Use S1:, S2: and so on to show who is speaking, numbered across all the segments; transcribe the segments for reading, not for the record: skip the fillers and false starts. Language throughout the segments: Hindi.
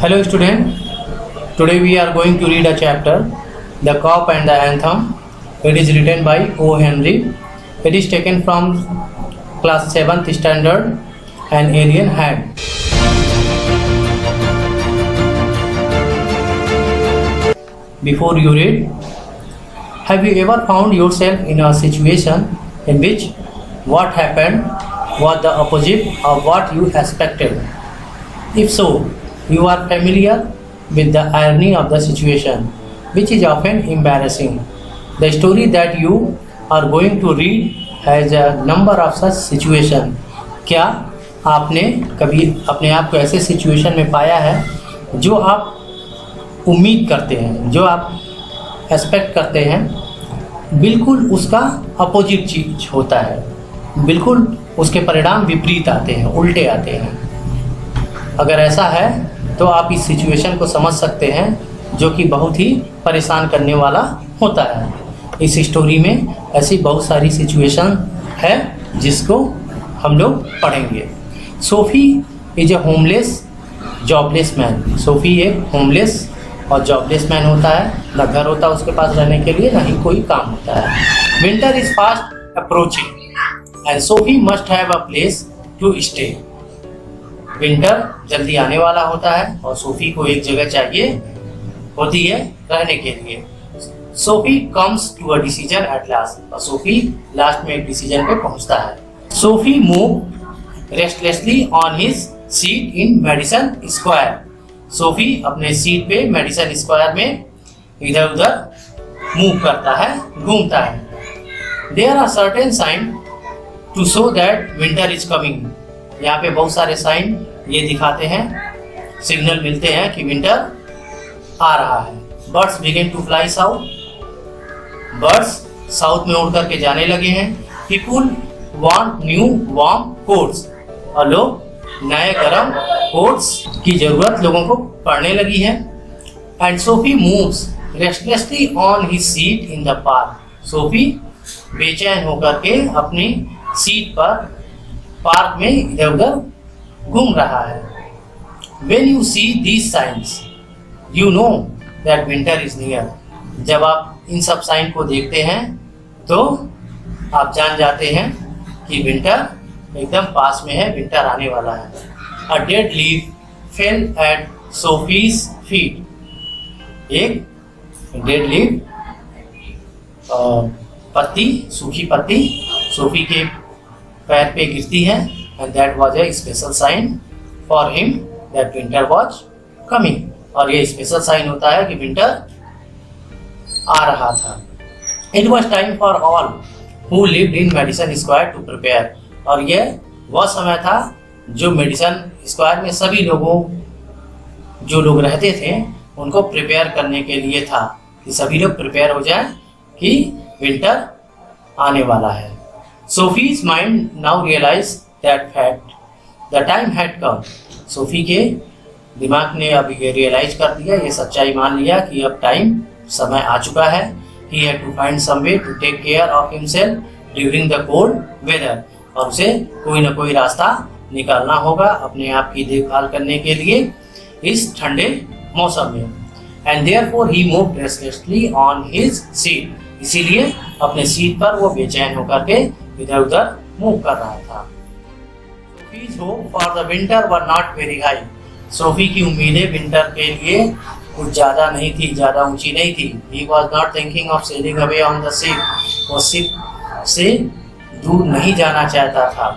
S1: Hello student, today we are going to read a chapter, The Cock and the Anthem. It is written by O. Henry. It is taken from class 7th standard, An Alien Hand. Before you read, have you ever found yourself in a situation in which what happened was the opposite of what you expected? If so, you are familiar with the irony of the situation, which is often embarrassing. The story that you are going to read has a number of such situations. क्या आपने कभी अपने आप को ऐसे सिचुएशन में पाया है जो आप उम्मीद करते हैं, जो आप एक्सपेक्ट करते हैं, बिल्कुल उसका अपोजिट चीज होता है, बिल्कुल उसके परिणाम विपरीत आते हैं, उल्टे आते हैं। अगर ऐसा है तो आप इस सिचुएशन को समझ सकते हैं जो कि बहुत ही परेशान करने वाला होता है। इस स्टोरी में ऐसी बहुत सारी सिचुएशन है जिसको हम लोग पढ़ेंगे। SoFi is a homeless jobless man. SoFi एक होमलेस और जॉबलेस मैन होता है, ना घर होता है उसके पास रहने के लिए, ना ही कोई काम होता है। Winter is fast approaching and Soapy must have a place to stay. Winter जल्दी आने वाला होता है और सोफ़ी को एक जगह चाहिए होती है रहने के लिए। Soapy comes to a decision at last, और सोफ़ी लास्ट में एक डिसीजन पे पहुंचता है। Soapy move restlessly on his seat in Madison Square. Soapy अपने सीट पे मेडिसन स्क्वायर में इधर उधर मूव करता है, घूमता है। There are certain sign to show that winter is coming. यहाँ पे बहुत सारे साइन ये दिखाते हैं, सिग्नल मिलते हैं कि विंटर आ रहा है। Birds begin to fly south. Birds south में उड़ करके जाने लगे हैं। People want new warm coats, और लोग नए गर्म कोट्स की जरूरत लोगों को पड़ने लगी है। And SoFi moves restlessly on his seat in the park. SoFi बेचैन होकर के अपनी सीट पर पार्क में इधर उधर घूम रहा है। When you see these signs, you know that winter is near. जब आप इन सब साइन को देखते हैं तो आप जान जाते हैं कि विंटर एकदम पास में है, विंटर आने वाला है। A dead leaf fell at Sophie's feet. एक डेड लीफ पत्ती, सूखी पत्ती सोफी के पैर पे गिरती है। and that was a special sign for him that winter was coming. और ये स्पेशल साइन होता है कि विंटर आ रहा था। It was time for all who lived in Madison Square to prepare. और ये वह समय था जो मेडिसन स्क्वायर में सभी लोगों, जो लोग रहते थे, उनको प्रिपेयर करने के लिए था कि सभी लोग प्रिपेयर हो जाएं कि विंटर आने वाला है। Sophie's mind now realized that fact, the time had come. SoFi के दिमाग ने अब ये रियलाइज कर दिया, ये सच्चाई मान लिया कि अब टाइम, समय आ चुका है। He had to find some way to take care of himself during the cold weather. और उसे कोई ना कोई रास्ता निकालना होगा अपने आप की देखभाल करने के लिए इस ठंडे मौसम में। And therefore he moved restlessly on his seat. इसीलिए अपने सीट पर वो बेचैन होकर के इधर उधर मूव कर रहा था। Sophie's hope for the winter were not very high. SoFi की उम्मीदें विंटर के लिए कुछ ज़्यादा नहीं थी, ज़्यादा ऊंची नहीं थी। He was not thinking of sailing away on the ship. वो शिप से दूर नहीं जाना चाहता था,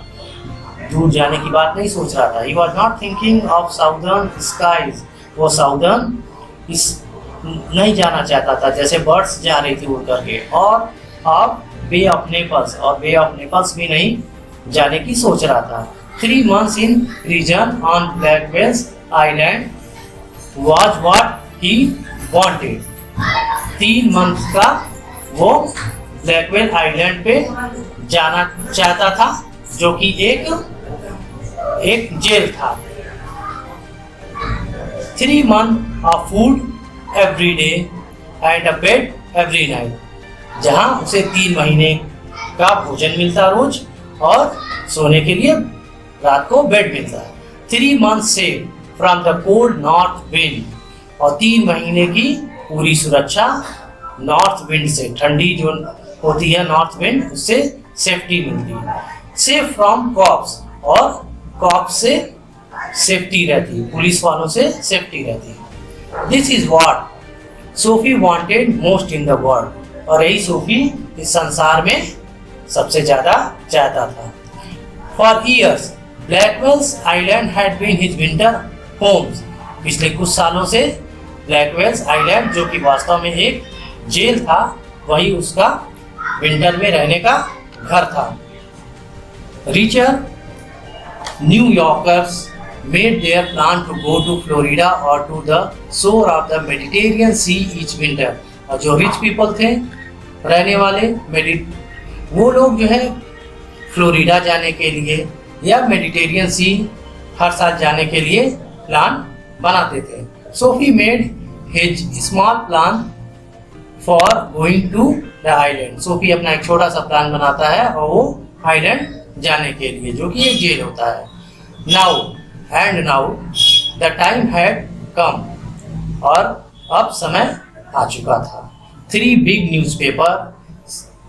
S1: दूर जाने की बात नहीं सोच रहा था। He was not thinking of southern skies. वो साउदर्न नहीं जाना चाहता था, जैसे बर्ड्स जा रही थी उड़ करके। और अब बे ऑफ नेपल्स, और बे ऑफ नेपल्स भी नहीं जाने की सोच रहा था। 3 months in prison on Blackwell's Island was what he wanted. 3 months का वो ब्लैकवेल आइलैंड पे जाना चाहता था, जो कि एक जेल था। 3 months of food every day and a bed every night. जहाँ उसे 3 महीने का भोजन मिलता रोज और सोने के लिए रात को बेड मिलता है। 3 months saved from the cold north wind, और 3 महीने की पूरी सुरक्षा नॉर्थ विंड से, ठंडी जो होती है नॉर्थ विंड, उससे सेफ्टी मिलती है। सेफ फ्रॉम कॉप्स, और कॉप्स से सेफ्टी रहती है, पुलिस वालों से सेफ्टी रहती है। This is what Sophie wanted most in the world, और यही सोफी इस संसार में सबसे ज्यादा चाहता था। For years Blackwell's island had been his winter homes, पिछले कुछ सालों से ब्लैकवेल्स आइलैंड, जो कि वास्तव में एक जेल था, वही उसका विंटर में रहने का घर था। Richer New Yorkers made their plan to go to Florida or to the shore of the Mediterranean Sea each winter, और जो रिच पीपल थे रहने वाले वो लोग जो है फ्लोरिडा जाने के लिए या मेडिटेरियन सी हर साल जाने के लिए प्लान बनाते थे। Soapy made his small plan for going to the island, Soapy अपना एक छोटा सा प्लान बनाता है और वो आइलैंड जाने के लिए, जो कि एक जेल होता है। Now the time had come, और अब समय आ चुका था। 3 big newspaper,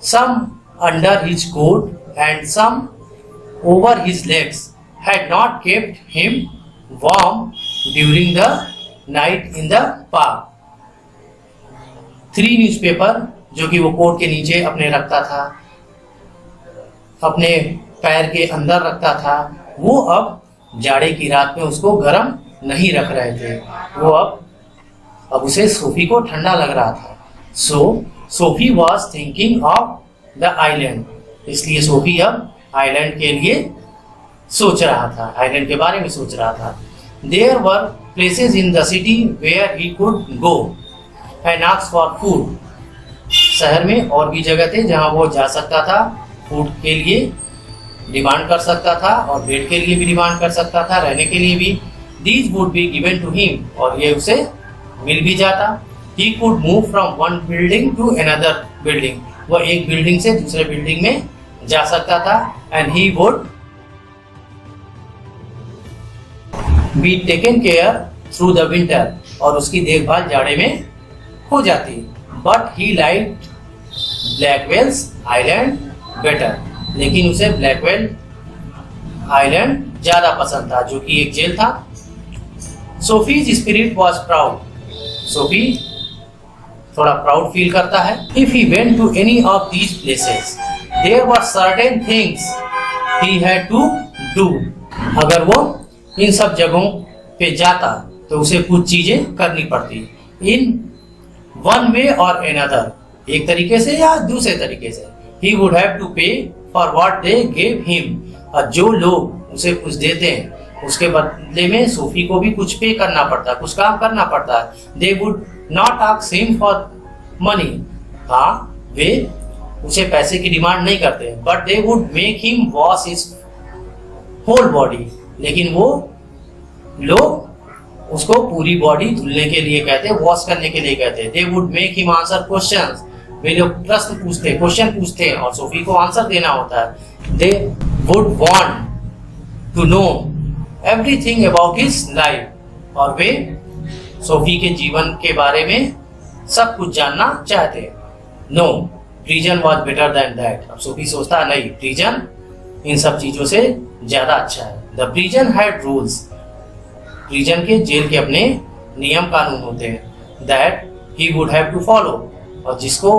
S1: some under his coat and some over his legs, had not kept him warm during the night in the park. 3 newspaper जो कि वो कोट के नीचे अपने रखता था, अपने पैर के अंदर रखता था, वो अब जाड़े की रात में उसको गर्म नहीं रख रहे थे, वो अब उसे सोफी को ठंडा लग रहा था। Sophie was thinking of the island, इसलिए सोफी अब आइलैंड के लिए सोच रहा था, आइलैंड के बारे में सोच रहा था। There were places in the city where he could go and ask for food, शहर में और भी जगह थे जहां वो जा सकता था, फूड के लिए डिमांड कर सकता था और बेड के लिए भी डिमांड कर सकता था, रहने के लिए भी। These would be given to him, और ये उसे मिल भी जाता। He could move from one building to another building, वह एक बिल्डिंग से दूसरे बिल्डिंग में जा सकता था। And he would be taken care through the winter, और उसकी देखभाल जाड़े में हो जाती। But he liked Blackwell's island better, लेकिन उसे ब्लैकवेल आइलैंड ज्यादा पसंद था, जो कि एक जेल था। Soapy's spirit was proud, Soapy थोड़ा प्राउड फील करता है। If he went to any of these places there were certain things he had to do, अगर वो इन सब जगहों पे जाता तो उसे कुछ चीजें करनी पड़ती, इन वन वे और अनदर, एक तरीके से या दूसरे तरीके से। ही वुड हैव टू पे for what they gave him, और जो लोग उसे कुछ देते हैं उसके बदले में सोफी को भी कुछ पे करना पड़ता है, कुछ काम करना पड़ता है। They would not ask him for money, हाँ वे उसे पैसे की डिमांड नहीं करते, but they would make him wash his whole body, लेकिन वो लोग उसको पूरी बॉडी धुलने के लिए कहते, वॉश करने के लिए कहते। They would make him answer questions, वे लोग प्रश्न पूछते, क्वेश्चन पूछते हैं और सोफी को आंसर देना होता है। They would want to know everything about his life, और वे सोफी के जीवन के बारे में सब कुछ जानना चाहते। No prison was better than that, अब सोफी सोचता नहीं, प्रिजन इन सब चीजों से ज्यादा अच्छा है। The prison had rules, prison के जेल के अपने नियम कानून होते हैं, that he would have to follow, और जिसको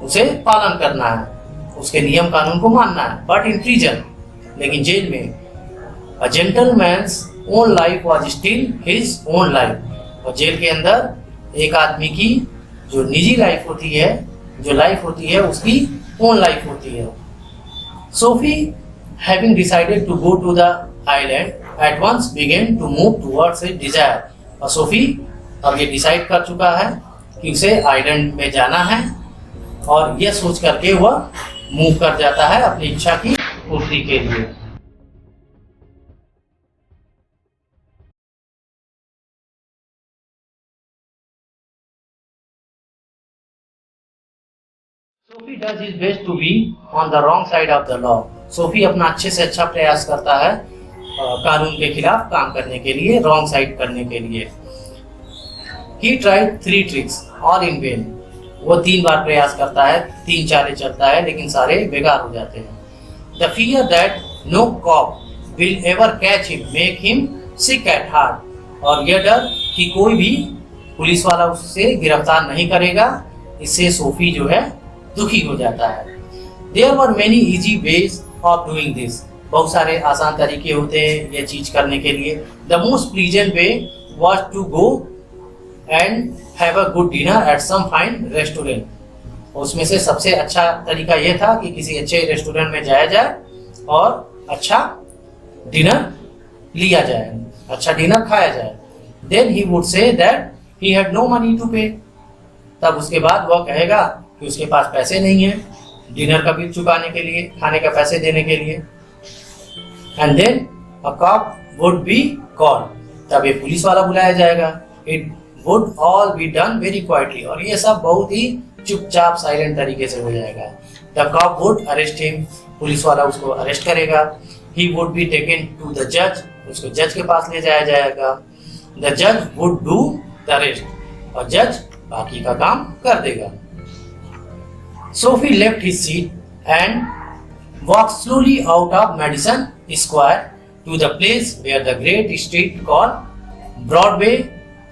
S1: उसे पालन करना है, उसके नियम कानून को मानना है। बट इन प्रिजन, लेकिन जेल में, a gentleman's own life was still his own life, और जेल के अंदर एक आदमी की जो निजी लाइफ होती है, जो लाइफ होती है उसकी ओन लाइफ होती है। Soapy having decided to go to the island at once began to move towards his desire, और सोफी अब ये डिसाइड कर चुका है कि उसे आइलैंड में जाना है, और यह सोच करके वह मूव कर जाता है अपनी इच्छा की पूर्ति के लिए। Soapy does his best to be on the wrong side of the law, Soapy अपना अच्छे से अच्छा प्रयास करता है कानून के खिलाफ काम करने के लिए, रॉन्ग साइड करने के लिए। He tried 3 tricks all in vain. वो 3 बार प्रयास करता है, 3 चालें चलता है, लेकिन सारे बेकार हो जाते हैं। The fear that no cop will ever catch him make him sick at heart. और यह डर कि कोई भी पुलिस वाला उससे गिरफ्तार नहीं करेगा, इससे सोफी जो है दुखी हो जाता है। There were many easy ways of doing this. बहुत सारे आसान तरीके होते हैं यह चीज करने के लिए। The most pleasant way was to go and have a good dinner at some fine restaurant. उसमें से सबसे अच्छा तरीका यह था कि किसी अच्छे रेस्टोरेंट में जाया जाए और अच्छा डिनर लिया जाए, अच्छा डिनर खाया जाए। Then he would say that he had no money to pay. तब उसके बाद वह कहेगा कि उसके पास पैसे नहीं है डिनर का बिल चुकाने के लिए, खाने का पैसे देने के लिए। And then a cop would be called. तब एक पुलिस वाला बुलाया जाएगा। It would all be done very quietly. और ये सब बहुत ही चुपचाप साइलेंट तरीके से हो जाएगा। The cop would arrest him. Police वाला उसको अरेस्ट करेगा। He would be taken to the judge. उसको जज के पास ले जाया जाएगा। The judge would do the rest. और जज बाकी का काम कर देगा। Sophie left his seat and walked slowly out of Madison Square to the place where the great street called Broadway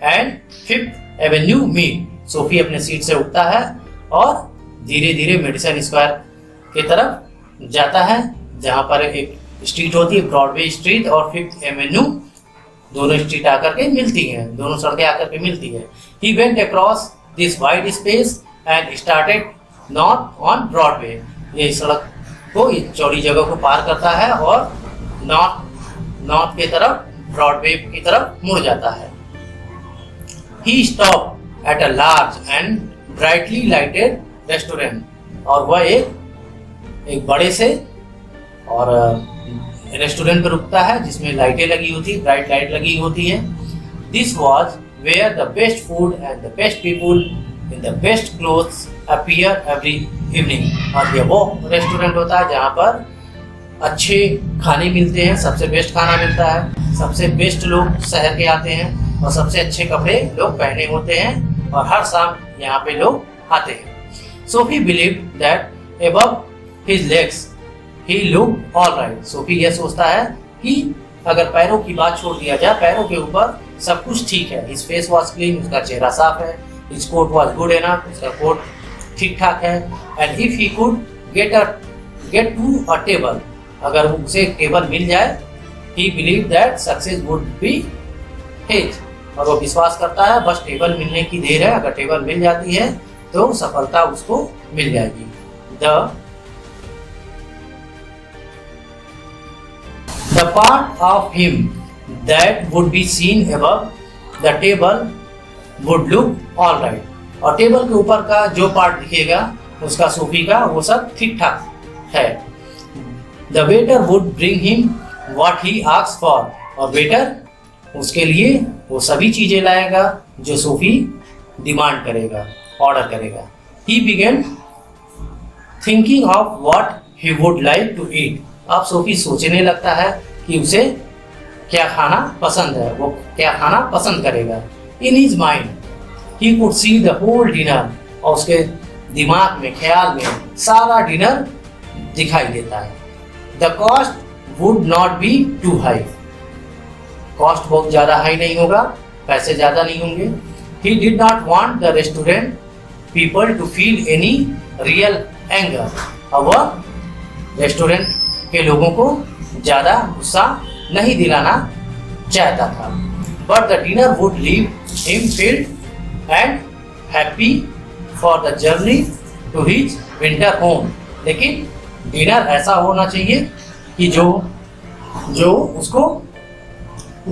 S1: and Fifth Avenue meet. Sophie अपने सीट से उठता है और धीरे धीरे मेडिसन स्क्वायर की तरफ जाता है, जहां पर एक स्ट्रीट होती है ब्रॉडवे स्ट्रीट और फिफ्थ एवेन्यू, दोनों स्ट्रीट आकर के मिलती हैं, दोनों सड़कें आकर के मिलती है। He went across this wide space and started north on Broadway. ये सड़क को, इस चौड़ी जगह को पार करता है और नॉर्थ की तरफ, ब्रॉडवे की तरफ मुड़ जाता है। He stopped at a large and brightly lighted restaurant. और वह एक बड़े से और रेस्टोरेंट पर रुकता है जिसमें लाइटें लगी होती है, ब्राइट लाइट लगी होती है। This was where the best food and the best people in the best clothes appear every evening. और ये वो रेस्टोरेंट होता है जहाँ पर अच्छे खाने मिलते हैं, सबसे बेस्ट खाना मिलता है, सबसे बेस्ट लोग शहर के आते हैं और सबसे अच्छे कपड़े लोग पहने होते हैं और हर शाम यहाँ पे लोग आते हैं। Sophie believed that above his legs he looked all right. Sophie यह सोचता है कि अगर पैरों की बात छोड़ दिया जाए, पैरों के ऊपर सब कुछ ठीक है। His face was clean, उसका चेहरा साफ है। His coat was good enough, उसका कोट ठीक ठाक है। And if he could get to a table, अगर उसे एक टेबल मिल जाए, he believed that success would be his. और वो विश्वास करता है बस टेबल मिलने की देर है, अगर टेबल मिल जाती है तो सफलता उसको मिल जाएगी। The part of him that would be seen above the table would look all right. और टेबल के ऊपर का जो पार्ट दिखेगा उसका, सोफी का, वो सब ठीक ठाक है। The waiter would bring him what he asked for. और वेटर उसके लिए वो सभी चीजें लाएगा जो सोफी डिमांड करेगा, ऑर्डर करेगा। He began thinking of what he would like to eat. अब सोफी सोचने लगता है कि उसे क्या खाना पसंद है, वो क्या खाना पसंद करेगा। In his mind, he could see the whole dinner. और उसके दिमाग में, ख्याल में सारा डिनर दिखाई देता है। The cost would not be too high. Cost बहुत ज़्यादा हाई नहीं होगा, पैसे ज़्यादा नहीं होंगे। He did not want the restaurant people to feel any real anger. अब वह रेस्टोरेंट के लोगों को ज़्यादा गुस्सा नहीं दिलाना चाहता था। But the dinner would leave him filled and happy for the journey to his winter home. लेकिन डिनर ऐसा होना चाहिए कि जो उसको,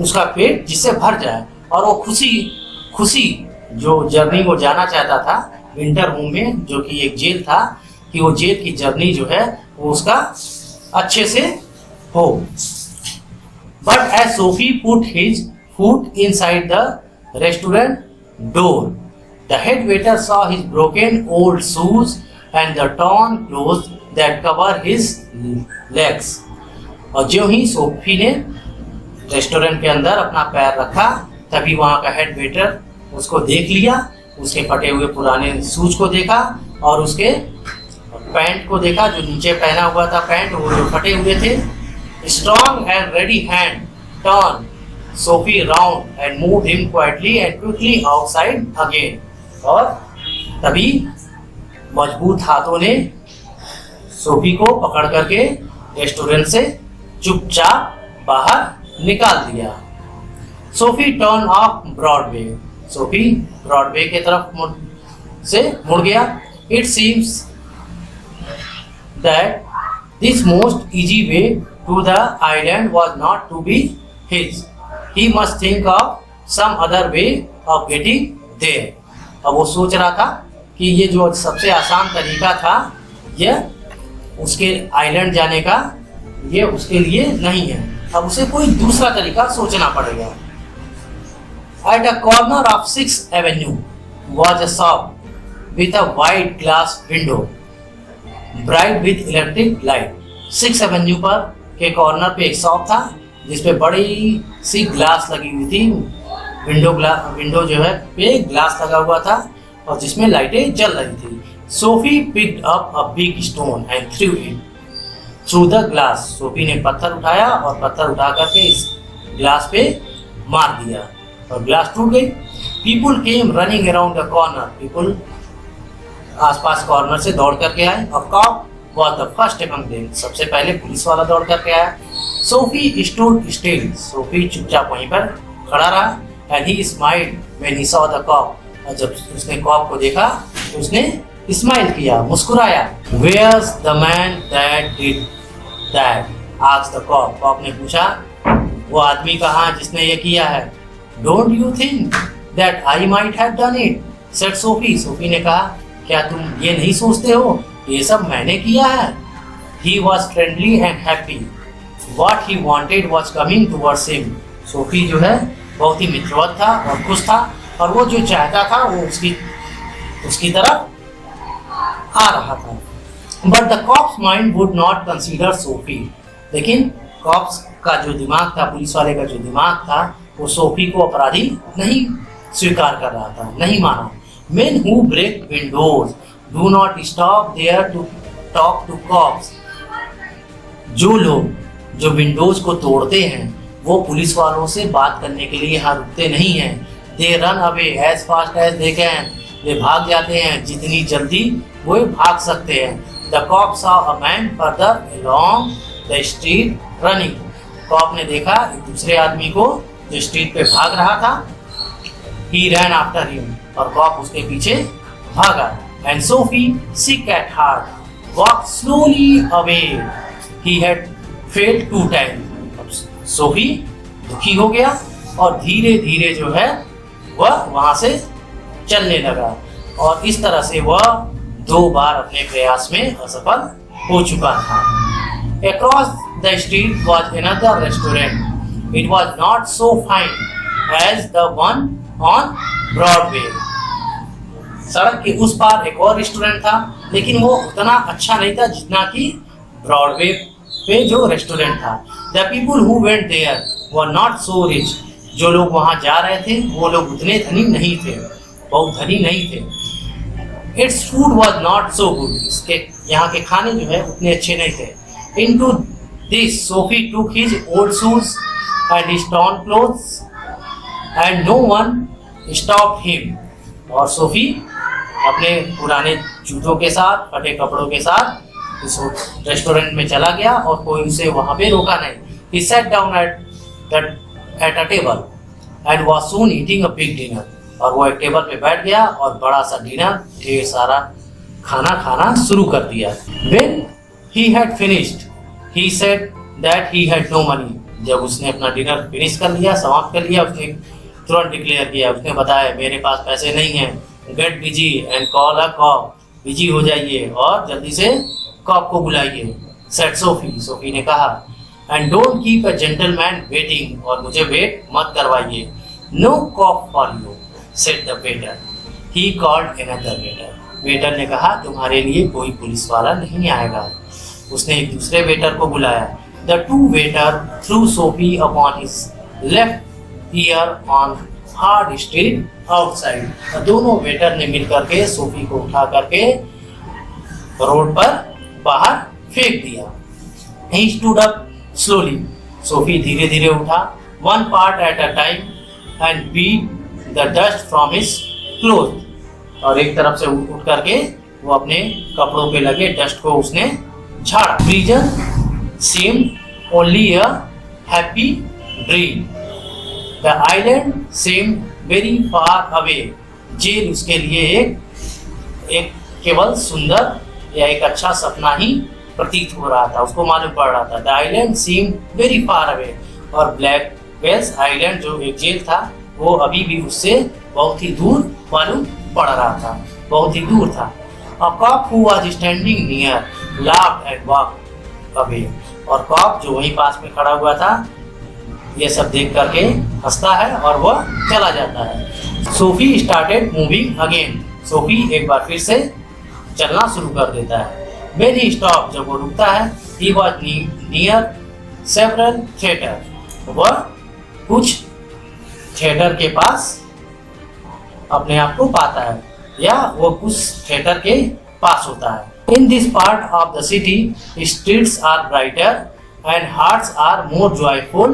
S1: उसका पेट जिससे भर जाए और वो खुशी जो जर्नी वो जाना चाहता था विंटर होम में, जो कि एक जेल था, कि वो जेल की जर्नी जो है वो उसका अच्छे से हो। But as Sophie put his foot inside the restaurant door, the head waiter saw his broken old shoes and the torn clothes that cover his legs. और ज्यों ही सोफी ने रेस्टोरेंट के अंदर अपना पैर रखा, तभी वहाँ का हेड वेटर उसको देख लिया, उसके फटे हुए पुराने शूज को देखा और उसके पैंट को देखा, जो नीचे पहना हुआ था पैंट वो जो फटे हुए थे। Strong and ready hand turn Sophie round and move him quietly and quickly outside again. और तभी मजबूत हाथों ने सोफी को पकड़ करके रेस्टोरेंट से चुपचाप बाहर निकाल दिया। Soapy turn off Broadway, Soapy Broadway के तरफ मुड़ गया। It seems that this most easy way to the island was not to be his, he must think of some other way of getting there. अब वो सोच रहा था कि ये जो सबसे आसान तरीका था यह उसके आइलैंड जाने का, ये उसके लिए नहीं है, अब उसे कोई दूसरा तरीका सोचना पड़ेगा। At a corner of 6th Avenue was a shop with a wide glass window, bright with electric light. 6th Avenue पर के कॉर्नर पे एक शॉप था जिसपे बड़ी सी ग्लास लगी हुई थी, विंडो जो है पे ग्लास लगा हुआ था और जिसमें लाइटें जल रही थी। Sophie picked up a big stone and through it through the glass, Sophie ने पत्थर उठाया और पत्थर उठा करके इस ग्लास पे मार दिया और ग्लास टूट गई। People came running around the corner, people आसपास कॉर्नर से दौड़ करके आए और cop was the first among them, सबसे पहले पुलिस वाला दौड़ करके आया। सोफी स्टूड स्टिल, सोफी चुपचाप वहीं पर खड़ा रहा। And he smiled when he saw the cop, और जब उसने कॉप को देखा तो उसने स्माइल किया, मुस्कुराया। Where's the man that did that, asked the cop, cop ने पूछा वो आदमी कहाँ जिसने ये किया है। Don't you think that I might have done it, said Soapy, Soapy ने कहा क्या तुम ये नहीं सोचते हो ये सब मैंने किया है। He was friendly and happy, what he wanted was coming towards him, Sophie जो है बहुत ही मित्रवत था और खुश था और वो जो चाहता था वो उसकी तरफ आ रहा था। But the cop's mind would not consider Soapy, लेकिन कॉप्स का जो दिमाग था, पुलिस वाले का जो दिमाग था, वो सोफी को अपराधी नहीं स्वीकार कर रहा था, नहीं माना। Men who break windows do not stop there to talk to cops, जो लोग जो विंडोज को तोड़ते हैं वो पुलिस वालों से बात करने के लिए यहाँ रुकते नहीं हैं। They run away as fast as they can, वे भाग जाते हैं जितनी जल्दी वो भाग सकते हैं। The cop saw a man further along the street running, cop ने देखा एक दूसरे आदमी को जो स्ट्रीट पे भाग रहा था। He ran after him, और कॉप उसके पीछे भागा। And Sophie, sick at heart, walked slowly away. He had failed 2 times. Sophie दुखी हो गया और धीरे धीरे जो है वह वहां से चलने लगा और इस तरह से वह 2 बार अपने प्रयास में असफल हो चुका था। Across the street was another restaurant. It was not so fine as the one on Broadway. सड़क के उस पार एक और रेस्टोरेंट था लेकिन वो उतना अच्छा नहीं था जितना कि ब्रॉडवे पे जो रेस्टोरेंट था। The people who went there were not so rich. जो लोग वहाँ जा रहे थे वो लोग उतने धनी नहीं थे, बहुत धनी नहीं थे। Its food was not so good. इसके यहाँ के खाने जो है उतने अच्छे नहीं थे। Into this, Sophie took his old shoes and his torn clothes, and no one stopped him. और सोफी अपने पुराने जूतों के साथ, फटे कपड़ों के साथ इस रेस्टोरेंट में चला गया और कोई उसे वहाँ पे रोका नहीं। He sat down at a table and was soon eating a big dinner. और वो एक टेबल पे बैठ गया और बड़ा सा डिनर, ढेर सारा खाना खाना शुरू कर दिया। When he had finished, he said that he had no money. जब उसने अपना डिनर फिनिश कर लिया, समाप्त कर लिया, उसने तुरंत डिक्लेयर किया, उसने बताया मेरे पास पैसे नहीं हैं। Get busy and call a cop, busy हो जाइए और जल्दी से कॉप को बुलाइए। सेड सोफी, सोफी ने कहा। And don't keep a gentleman waiting, और मुझे वेट मत करवाइए। No cop for you, said the waiter. He called another waiter, waiter ने कहा तुम्हारे लिए कोई पुलिस वाला नहीं आएगा। उसने एक दूसरे वेटर को बुलाया। The 2 waiter through Sophie upon his left ear on hard street outside. दोनों वेटर ने मिलकर के सोफी को उठा करके रोड पर बाहर फेंक दिया। He stood up slowly. Sophie धीरे धीरे उठा, one part at a time, and beat the dust from his clothes. और एक तरफ से उठ करके वो अपने कपड़ों पे लगे डस्ट को उसने झाड़ा। Prison seemed only a happy dream. The island seemed very far away. Jail उसके लिए एक केवल सुंदर या एक अच्छा सपना ही प्रतीत हो रहा था, उसको मालूम पड़ रहा था। The island seem very far away. और ब्लैक वेल्स आइलैंड जो एक जेल था वो अभी भी उससे बहुत ही दूर मालूम पड़ रहा था, बहुत ही दूर था। A cop who was standing near laughed and walked away. और कॉप जो वहीं पास में खड़ा हुआ था ये सब देख करके हंसता है और वह चला जाता है। Sophie started moving again. Sophie एक बार फिर से चलना शुरू कर देता है। When he stopped, जब वो रुकता है, he was near several theater. वह कुछ थिएटर के पास अपने आप को पाता है या वो कुछ थिएटर के पास होता है। In this part of the city, streets are brighter and hearts are more joyful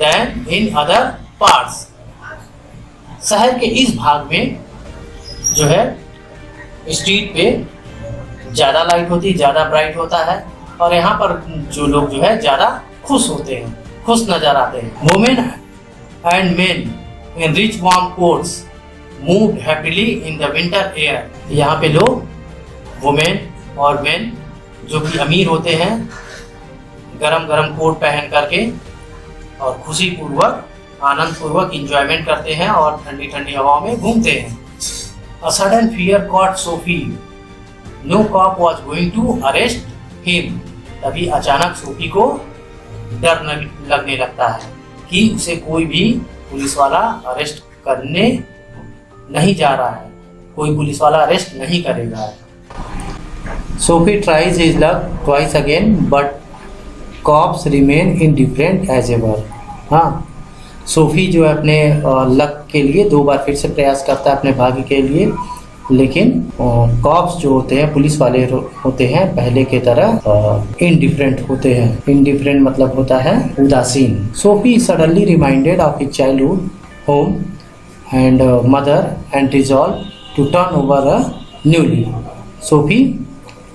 S1: than in other parts. शहर के इस भाग में जो है स्ट्रीट पे ज़्यादा लाइट होती है, ज़्यादा ब्राइट होता है और यहाँ पर जो लोग जो है ज़्यादा खुश होते हैं, खुश नज़र आते हैं। Women and main in rich warm quotes moved happily in the winter air. यहाँ पे लोग वुमेन और मेन जो कि अमीर होते हैं गरम गरम कोट पहन करके और खुशी पूर्वक आनंद पूर्वक इंजॉयमेंट करते हैं और ठंडी ठंडी हवाओं में घूमते हैं। A sudden fear caught Sophie. No cop was going to arrest him. तभी अचानक सोफी को डर लगने लगता है कि उसे कोई भी पुलिस वाला अरेस्ट करने नहीं जा रहा है, कोई पुलिस वाला अरेस्ट नहीं करेगा। Sophie tries his luck twice again, but cops remain indifferent as ever. हाँ, सोफी जो है अपने लक के लिए दो बार फिर से प्रयास करता है अपने भाग्य के लिए, लेकिन कॉप्स जो होते हैं पुलिस वाले होते हैं पहले के तरह इनडिफरेंट होते हैं। इनडिफरेंट मतलब होता है उदासीन। Soapy suddenly reminded of his childhood home and mother and resolve to turn over a new leaf. Soapy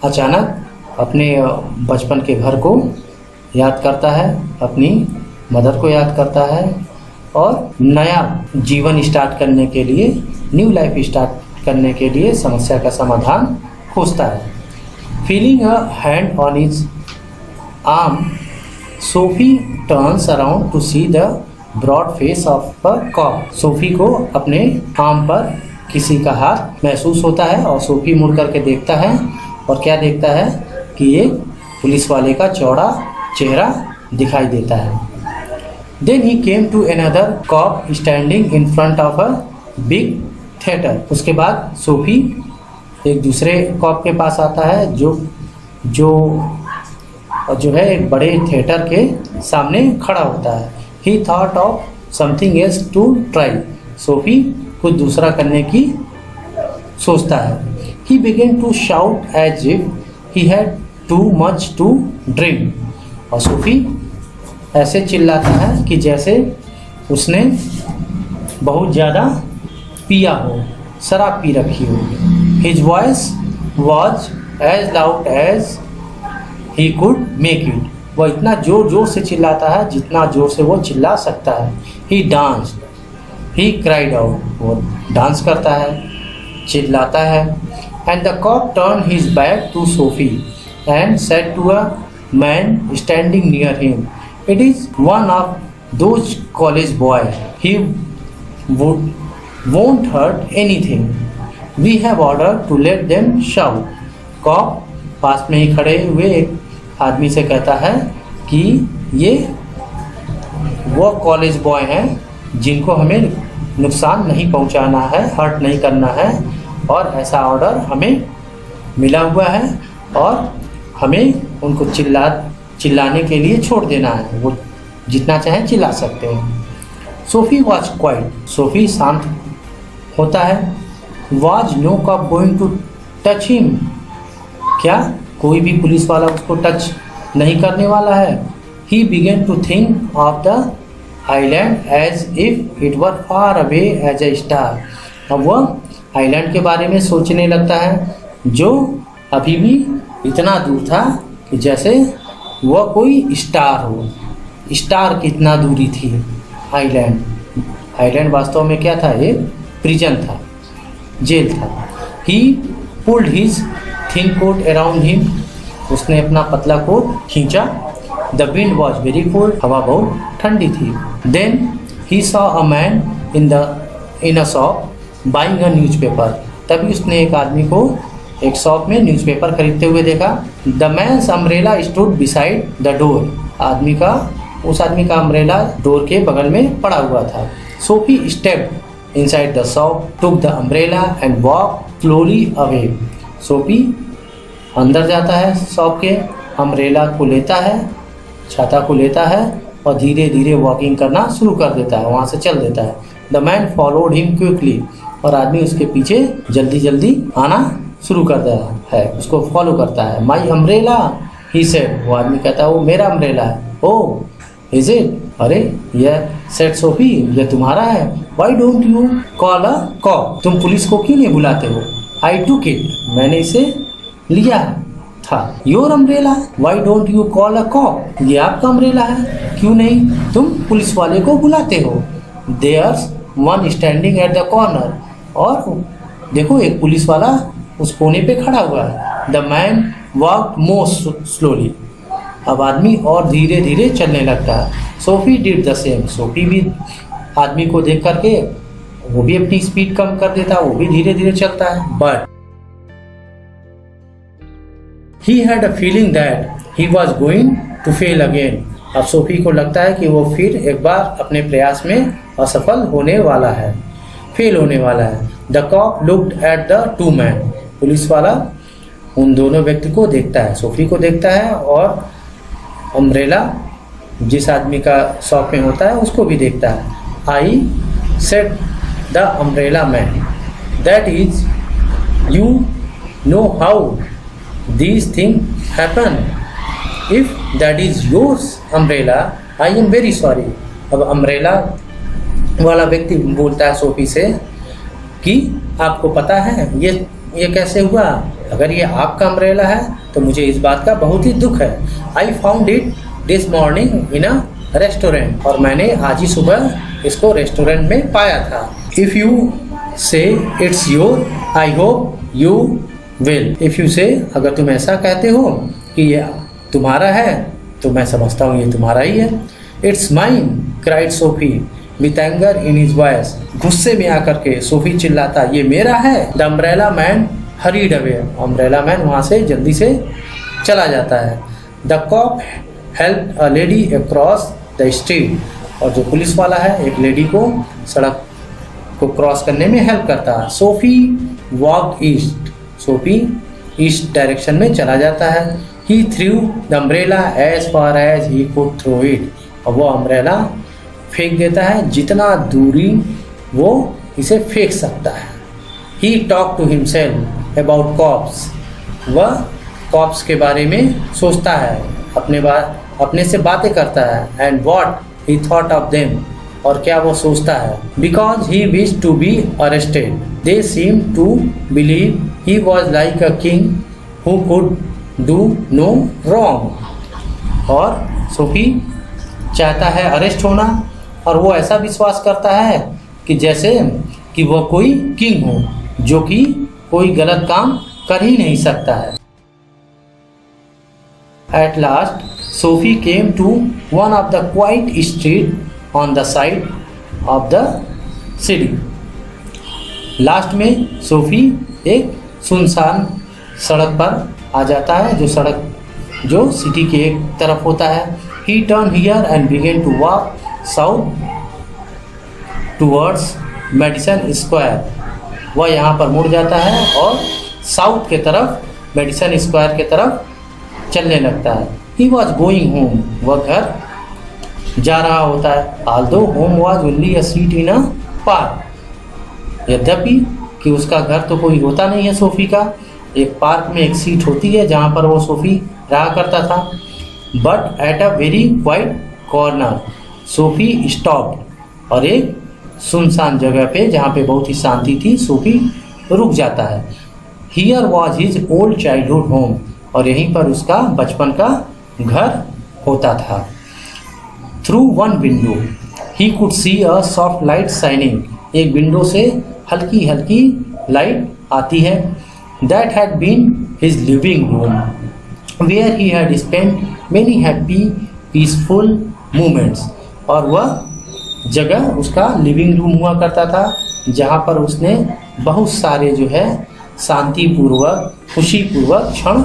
S1: अचानक अपने बचपन के घर को याद करता है, अपनी मदर को याद करता है और नया जीवन स्टार्ट करने के लिए, न्यू लाइफ स्टार्ट करने के लिए समस्या का समाधान खोजता है। Feeling a hand on his arm, Soapy turns around to see the broad face of a cop. Soapy को अपने आर्म पर किसी का हाथ महसूस होता है और सोफी मुड़ करके देखता है और क्या देखता है कि ये पुलिस वाले का चौड़ा चेहरा दिखाई देता है। Then he came to another cop standing in front of a big theater. उसके बाद सोफी एक दूसरे कॉप के पास आता है जो है एक बड़े थिएटर के सामने खड़ा होता है। He thought of something else to try. Sophie कुछ दूसरा करने की सोचता है। He began to shout as if he had too much to drink. और सोफी ऐसे चिल्लाता है कि जैसे उसने बहुत ज़्यादा पिया हो, शराब पी रखी हो। His voice was as loud as he could make it. वह इतना ज़ोर ज़ोर से चिल्लाता है जितना ज़ोर से वो चिल्ला सकता है। He danced, he cried out. वो डांस करता है, चिल्लाता है। And the cop turned his back to Sophie and said to a man standing near him, "It is one of those college boys. He won't hurt anything. We have ordered to let them shout." Cop पास में ही खड़े हुए एक आदमी से कहता है कि ये वो कॉलेज बॉय हैं जिनको हमें नुकसान नहीं पहुंचाना है, हर्ट नहीं करना है और ऐसा ऑर्डर हमें मिला हुआ है और हमें उनको चिल्लाने के लिए छोड़ देना है। वो जितना चाहे चिल्ला सकते हैं। सोफी वॉज क्वाइट, सोफी शांत होता है। Was no cop going to touch him, क्या कोई भी पुलिस वाला उसको टच नहीं करने वाला है। He began to think of the island as if it were far away as a star. अब वह आइलैंड के बारे में सोचने लगता है जो अभी भी इतना दूर था कि जैसे वह कोई स्टार हो। स्टार कितना दूरी थी आइलैंड। आइलैंड वास्तव में क्या था, एक प्रिजन था, जेल था। He pulled his thin coat around him, उसने अपना पतला कोट खींचा। The wind was very cold, हवा बहुत ठंडी थी। Then he saw a man in a shop buying a newspaper, तभी उसने एक आदमी को एक शॉप में न्यूज़पेपर खरीदते हुए देखा। The man's umbrella stood beside the door, उस आदमी का अम्ब्रेला डोर के बगल में पड़ा हुआ था। Sophie stepped inside the shop, took the umbrella and walk slowly away. Sophie अंदर जाता है शॉप के, अम्ब्रेला को लेता है, छाता को लेता है और धीरे धीरे वॉकिंग करना शुरू कर देता है, वहाँ से चल देता है। The man followed him quickly, और आदमी उसके पीछे जल्दी जल्दी आना शुरू कर देता है, उसको फॉलो करता है। माई अम्ब्रेला, ही सेड, वो आदमी कहता है वो मेरा अम्ब्रेला है। ओ इज इट, अरे यह सेड सोफी, यह तुम्हारा है। Why don't you call a cop, तुम पुलिस को क्यों नहीं बुलाते हो। आई टुक इट, मैंने इसे लिया था। Your umbrella, why don't you call a cop, ये आपका अम्ब्रेला है, क्यों नहीं तुम पुलिस वाले को बुलाते हो। There's one standing at the corner, और देखो एक पुलिस वाला उस कोने पे खड़ा हुआ है। The man walk most slowly, अब आदमी और धीरे धीरे चलने लगता है। Sophie did the same, Sophie भी आदमी को देख करके वो भी अपनी स्पीड कम कर देता है, वो भी धीरे धीरे चलता है। But he had a feeling that he was going to fail again, अब सोफी को लगता है कि वो फिर एक बार अपने प्रयास में असफल होने वाला है, फेल होने वाला है। The cop looked at the two man, police वाला उन दोनों व्यक्ति को देखता है, सोफी को देखता है और अम्ब्रेला जिस आदमी का शॉप में होता है उसको भी देखता है। I said the umbrella man, that is you know how these thing happen, if that is yours umbrella I am very sorry. अब अम्ब्रेला वाला व्यक्ति बोलता है सोफी से कि आपको पता है ये कैसे हुआ, अगर ये आपका अम्ब्रेला है तो मुझे इस बात का बहुत ही दुख है। I found it this morning in a restaurant, और मैंने आज ही सुबह इसको रेस्टोरेंट में पाया था। इफ़ यू से it's your I hope you will, if you से अगर तुम ऐसा कहते हो कि ये तुम्हारा है तो मैं समझता हूँ ये तुम्हारा ही है। It's mine cried Soapy with anger in his voice, गुस्से में आकर के सोफी चिल्लाता ये मेरा है। The umbrella man hurried away, umbrella man वहाँ से जल्दी से चला जाता है। The cop help a lady across the street, और जो पुलिस वाला है एक लेडी को सड़क को क्रॉस करने में हेल्प करता है। Sophie walk east, Sophie east direction में चला जाता है। He threw the umbrella as far as he could throw it, और वो अम्ब्रेला फेंक देता है जितना दूरी वो इसे फेंक सकता है। He talk to himself about cops, वह कॉप्स के बारे में सोचता है, अपने से बातें करता है। And what he thought of them, और क्या वो सोचता है। Because he wish to be arrested they seem to believe he was like a king who could do no wrong, और सोफी चाहता है अरेस्ट होना, और वो ऐसा विश्वास करता है कि जैसे कि वो कोई किंग हो जो कि कोई गलत काम कर ही नहीं सकता है। At last Soapy came to one of the quiet street on the side of the city, लास्ट में सोफी एक सुनसान सड़क पर आ जाता है, जो सड़क जो सिटी के एक तरफ होता है। He turn here and began to walk south towards Madison Square, वह यहाँ पर मुड़ जाता है और साउथ के तरफ मेडिसन स्क्वायर के तरफ चलने लगता है। ही वॉज गोइंग होम, वह घर जा रहा होता है। although home was only a seat in a park, यद्यपि कि उसका घर तो कोई होता नहीं है सोफ़ी का, एक पार्क में एक सीट होती है जहाँ पर वो सोफ़ी रहा करता था। But at a very quite corner SoFi stopped, और एक सुनसान जगह पे जहाँ पे बहुत ही शांति थी सोफ़ी रुक जाता है। Here was his old childhood home, और यहीं पर उसका बचपन का घर होता था। Through one window he could see a soft light shining, एक विंडो से हल्की हल्की लाइट आती है। That had been his living room where he had spent many happy peaceful moments, और वह जगह उसका लिविंग रूम हुआ करता था जहाँ पर उसने बहुत सारे जो है शांतिपूर्वक खुशीपूर्वक क्षण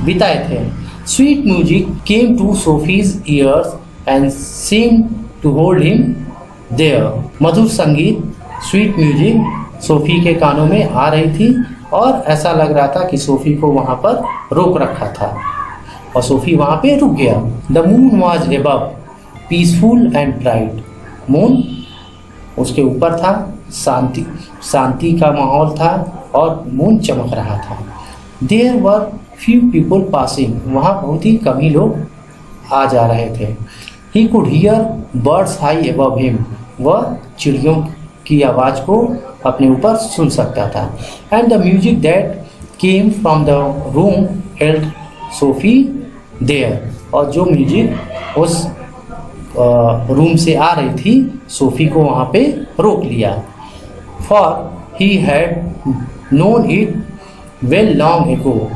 S1: बिताए थे। Sweet music came to Sophie's ears and seem to hold him there, मधुर संगीत स्वीट म्यूजिक सोफ़ी के कानों में आ रही थी और ऐसा लग रहा था कि सोफ़ी को वहाँ पर रोक रखा था और सोफ़ी वहाँ पे रुक गया। The moon was above peaceful and bright, moon उसके ऊपर था, शांति का माहौल था और मून चमक रहा था। There were few people passing, वहाँ बहुत ही कम ही लोग आ जा रहे थे। He could hear birds high above him, वह चिड़ियों की आवाज़ को अपने ऊपर सुन सकता था। And the music that came from the room held Soapy there, और जो म्यूजिक उस रूम से आ रही थी सोफ़ी को वहाँ पे रोक लिया। For he had known it well long ago,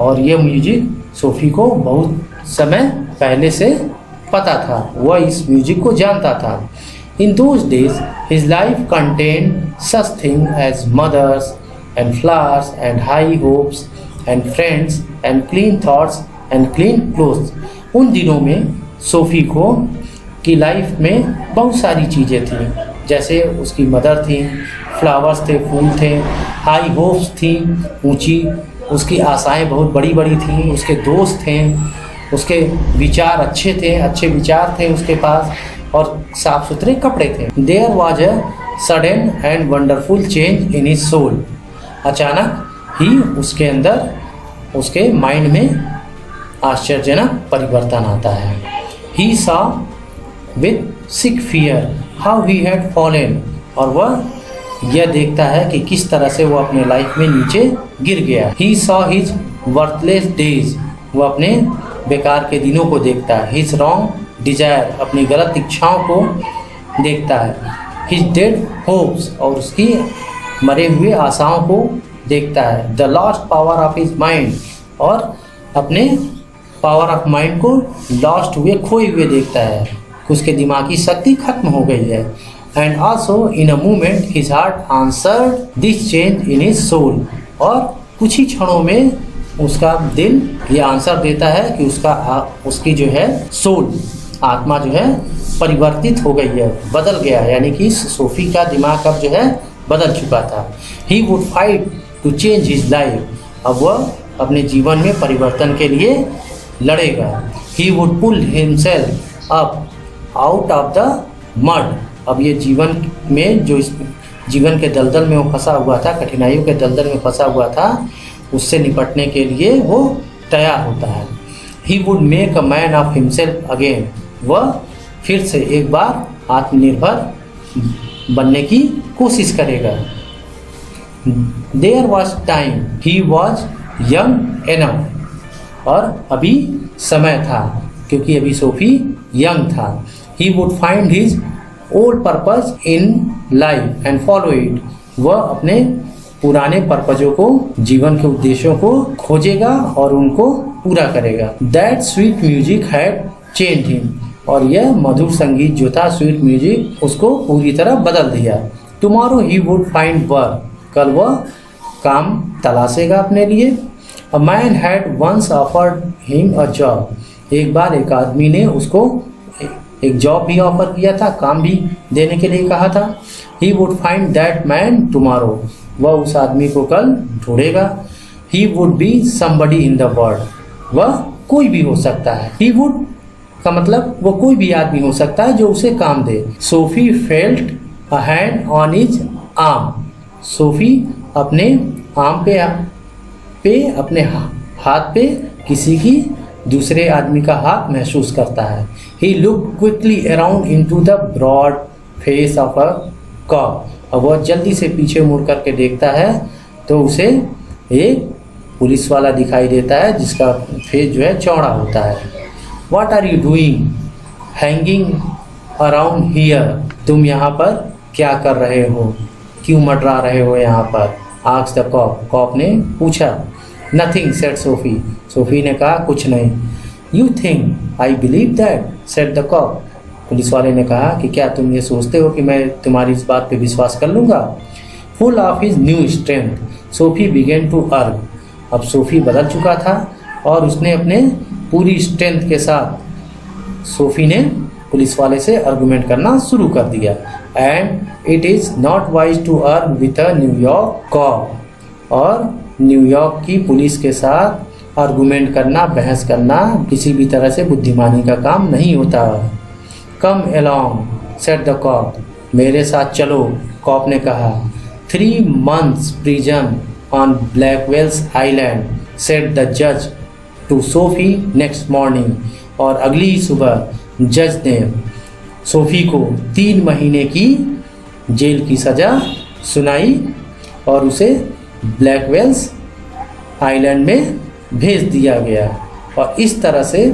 S1: और यह म्यूजिक सोफ़ी को बहुत समय पहले से पता था, वह इस म्यूजिक को जानता था। In those days, his life contained such things as mothers and flowers and high hopes and friends and clean thoughts and clean clothes. उन दिनों में सोफ़ी को की लाइफ में बहुत सारी चीज़ें थीं, जैसे उसकी मदर थी, फ्लावर्स थे, फूल थे, हाई होप्स थी, ऊंची उसकी आशाएं बहुत बड़ी बड़ी थीं, उसके दोस्त थे, उसके विचार अच्छे थे, अच्छे विचार थे उसके पास, और साफ सुथरे कपड़े थे। There was a sudden and wonderful change in his soul, अचानक ही उसके अंदर उसके माइंड में आश्चर्यजनक परिवर्तन आता है। He saw with sick fear how he had fallen, और वह यह देखता है कि किस तरह से वो अपने लाइफ में नीचे गिर गया। He saw his worthless days, वो अपने बेकार के दिनों को देखता है। हिज रॉन्ग डिजायर, अपनी गलत इच्छाओं को देखता है। हिज डेड होप्स, और उसकी मरे हुए आशाओं को देखता है। The lost power of his mind, और अपने पावर ऑफ माइंड को लॉस्ट हुए खोए हुए देखता है कि उसके दिमाग की शक्ति खत्म हो गई है। And also in a moment his heart answered this change in his soul, और कुछ ही क्षणों में उसका दिल ये आंसर देता है कि उसकी जो है सोल, आत्मा जो है परिवर्तित हो गई है, बदल गया, यानी कि सोफ़ी का दिमाग अब जो है बदल चुका था। He would fight to change his life, अब वह अपने जीवन में परिवर्तन के लिए लड़ेगा। He would pull himself up out of the mud, अब ये जीवन में जो इस जीवन के दलदल में वो फंसा हुआ था, कठिनाइयों के दलदल में फंसा हुआ था, उससे निपटने के लिए वो तैयार होता है। He would make a man of himself again, वह फिर से एक बार आत्मनिर्भर बनने की कोशिश करेगा। There was time he was young enough, और अभी समय था क्योंकि अभी सोफ़ी यंग था। He would find his old purpose in life and follow it, वह अपने पुराने पर्पजों को, जीवन के उद्देश्यों को खोजेगा और उनको पूरा करेगा। That sweet music had change him, और यह मधुर संगीत जो था, स्वीट म्यूजिक, उसको पूरी तरह बदल दिया। Tomorrow he would find work, कल वह काम तलाशेगा अपने लिए। A man had once offered him a job, एक बार एक आदमी ने उसको एक जॉब भी ऑफर किया था, काम भी देने के लिए कहा था। He would find that man tomorrow, वह उस आदमी को कल ढूंढेगा। He would be somebody in the world, वह कोई भी हो सकता है। ही वुड का मतलब वो कोई भी आदमी हो सकता है जो उसे काम दे। Sophie felt a hand on his arm. Sophie अपने आर्म पे अपने हाथ पे किसी की दूसरे आदमी का हाथ महसूस करता है। He look quickly around into the broad face of a cop. और वह जल्दी से पीछे मुड़ करके देखता है तो उसे एक पुलिस वाला दिखाई देता है जिसका फेस जो है चौड़ा होता है। What are you doing hanging around here? तुम यहाँ पर क्या कर रहे हो, क्यों मंडरा रहे हो यहाँ पर? Asked the cop. कॉप ने पूछा। Nothing, said Sophie. सोफी ने कहा कुछ नहीं। You think I believe that? said the cop. Police वाले ने कहा कि क्या तुम ये सोचते हो कि मैं तुम्हारी इस बात पे विश्वास कर लूँगा? Full of his new strength, Sophie began to argue. अब सोफी बदल चुका था और उसने अपने पूरी स्ट्रेंथ के साथ सोफी ने पुलिस वाले से आर्गुमेंट करना शुरू कर दिया। And it is not wise to earn with a New York cop. और न्यूयॉर्क की पुलिस के साथ आर्गुमेंट करना, बहस करना किसी भी तरह से बुद्धिमानी का काम नहीं होता। Come along, said the cop. मेरे साथ चलो, कॉप ने कहा। 3 months prison on Blackwell's island, said the जज टू सोफी नेक्स्ट मॉर्निंग। और अगली सुबह जज ने सोफी को 3 महीने की जेल की सज़ा सुनाई और उसे ब्लैकवेल्स आइलैंड में भेज दिया गया। और इस तरह से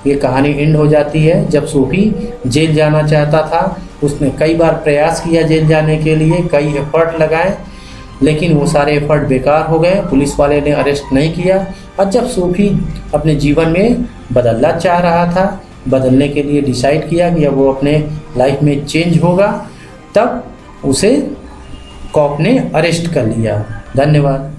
S1: ये कहानी एंड हो जाती है। जब सोफी जेल जाना चाहता था, उसने कई बार प्रयास किया जेल जाने के लिए, कई एफर्ट लगाए, लेकिन वो सारे एफर्ट बेकार हो गए। पुलिस वाले ने अरेस्ट नहीं किया। और जब सोफी अपने जीवन में बदलना चाह रहा था, बदलने के लिए डिसाइड किया कि अब वो अपने लाइफ में चेंज होगा, तब उसे कॉप ने अरेस्ट कर लिया। धन्यवाद।